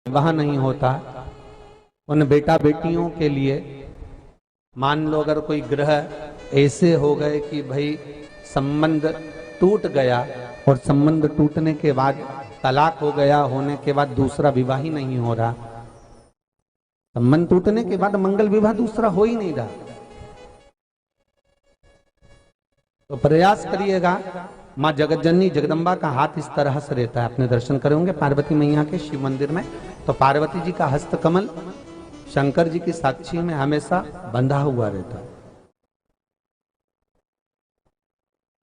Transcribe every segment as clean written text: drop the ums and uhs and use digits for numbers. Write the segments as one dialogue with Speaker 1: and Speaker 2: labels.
Speaker 1: विवाह नहीं होता, उन बेटा बेटियों के लिए मान लो अगर कोई ग्रह ऐसे हो गए कि भाई संबंध टूट गया और संबंध टूटने के बाद तलाक हो गया, होने के बाद दूसरा विवाह ही नहीं हो रहा, संबंध टूटने के बाद मंगल विवाह दूसरा हो ही नहीं रहा, तो प्रयास करिएगा। माँ जगतजननी जगदम्बा का हाथ इस तरह से रहता है, अपने दर्शन करे होंगे पार्वती मैया के शिव मंदिर में, तो पार्वती जी का हस्त कमल शंकर जी की साक्षी में हमेशा बंधा हुआ रहता है,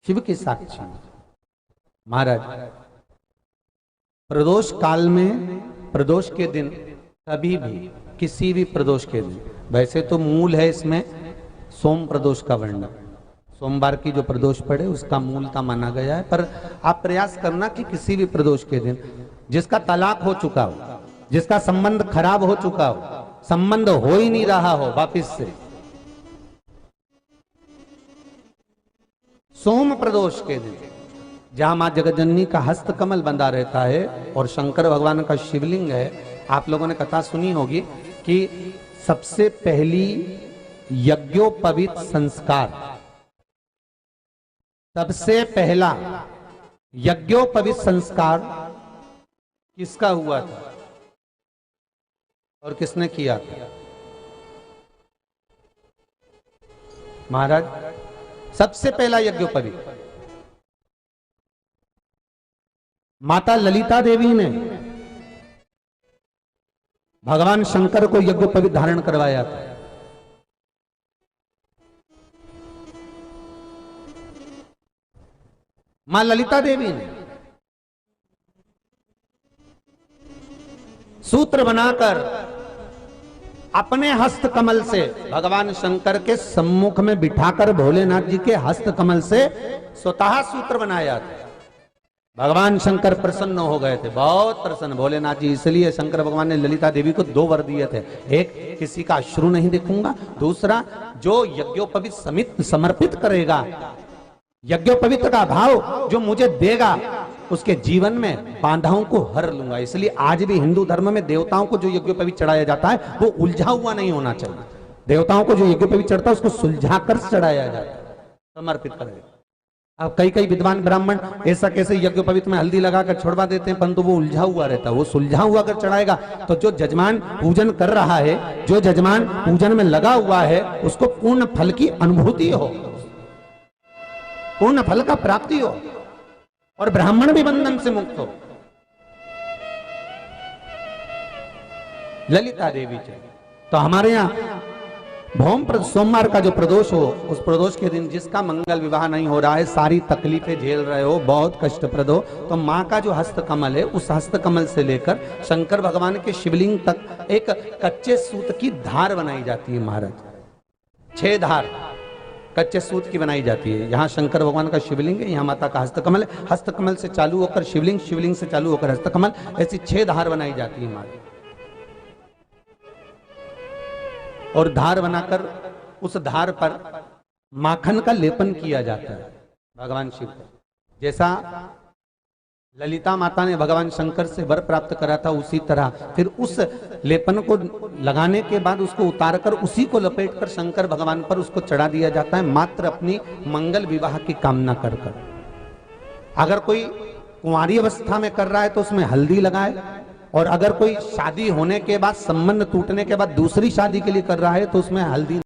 Speaker 1: शिव की साक्षी में। महाराज प्रदोष काल में, प्रदोष के दिन कभी भी, किसी भी प्रदोष के दिन, वैसे तो मूल है इसमें सोम प्रदोष का वर्णन, सोमवार की जो प्रदोष पड़े उसका मूलता माना गया है, पर आप प्रयास करना कि किसी भी प्रदोष के दिन जिसका तलाक हो चुका हो, जिसका संबंध खराब हो चुका हो, संबंध हो ही नहीं रहा हो वापिस से, सोम प्रदोष के दिन जहां मां जगतजननी का हस्त कमल बंधा रहता है और शंकर भगवान का शिवलिंग है। आप लोगों ने कथा सुनी होगी कि सबसे पहली यज्ञोपवीत संस्कार, सबसे पहला यज्ञोपवीत संस्कार किसका हुआ था और किसने किया था? महाराज सबसे पहला यज्ञोपवीत माता ललिता देवी ने भगवान शंकर को यज्ञोपवीत धारण करवाया था। मां ललिता देवी ने सूत्र बनाकर अपने हस्त कमल से भगवान शंकर के सम्मुख में बिठाकर भोलेनाथ जी के हस्त कमल से स्वतः सूत्र बनाया था। भगवान शंकर प्रसन्न हो गए थे, बहुत प्रसन्न भोलेनाथ जी, इसलिए शंकर भगवान ने ललिता देवी को 2 वर दिए थे, एक किसी का अश्रु नहीं देखूंगा, दूसरा जो यज्ञोपवीत समित समर्पित करेगा, यज्ञोपवीत का भाव जो मुझे देगा उसके जीवन में बाधाओं को हर लूंगा। इसलिए आज भी हिंदू धर्म में देवताओं को जो यज्ञोपवीत चढ़ाया जाता है वो उलझा हुआ नहीं होना चाहिए। देवताओं को जो यज्ञोपवीत चढ़ता है उसको सुलझा कर चढ़ाया जाता है, समर्पित करेगा। अब कई विद्वान ब्राह्मण ऐसा कैसे यज्ञोपवीत में हल्दी लगाकर छोड़वा देते हैं, परंतु वो उलझा हुआ रहता है, वो सुलझा हुआ अगर चढ़ाएगा तो जो जजमान पूजन कर रहा है, जो जजमान पूजन में लगा हुआ है, उसको पूर्ण फल की अनुभूति हो, पूर्ण फल का प्राप्ति हो और ब्राह्मण भी बंधन से मुक्त हो। ललिता देवी चाहिए। तो हमारे यहाँ भौम सोमवार का जो प्रदोष हो, उस प्रदोष के दिन जिसका मंगल विवाह नहीं हो रहा है, सारी तकलीफें झेल रहे हो, बहुत कष्टप्रद हो, तो माँ का जो हस्त कमल है, उस हस्त कमल से लेकर शंकर भगवान के शिवलिंग तक एक कच्चे सूत की धार बनाई जाती है। महाराज 6 धार कच्चे सूत की बनाई जाती है। यहाँ शंकर भगवान का शिवलिंग है, यहाँ माता का हस्तकमल है, हस्तकमल से चालू होकर शिवलिंग, शिवलिंग से चालू होकर हस्तकमल, ऐसी 6 धार बनाई जाती है हमारी। और धार बनाकर उस धार पर माखन का लेपन किया जाता है भगवान शिव को। जैसा ललिता माता ने भगवान शंकर से वर प्राप्त करा था, उसी तरह फिर उस लेपन को लगाने के बाद उसको उतारकर उसी को लपेटकर शंकर भगवान पर उसको चढ़ा दिया जाता है, मात्र अपनी मंगल विवाह की कामना कर कर। अगर कोई कुंवारी अवस्था में कर रहा है तो उसमें हल्दी लगाए, और अगर कोई शादी होने के बाद, संबंध टूटने के बाद दूसरी शादी के लिए कर रहा है तो उसमें हल्दी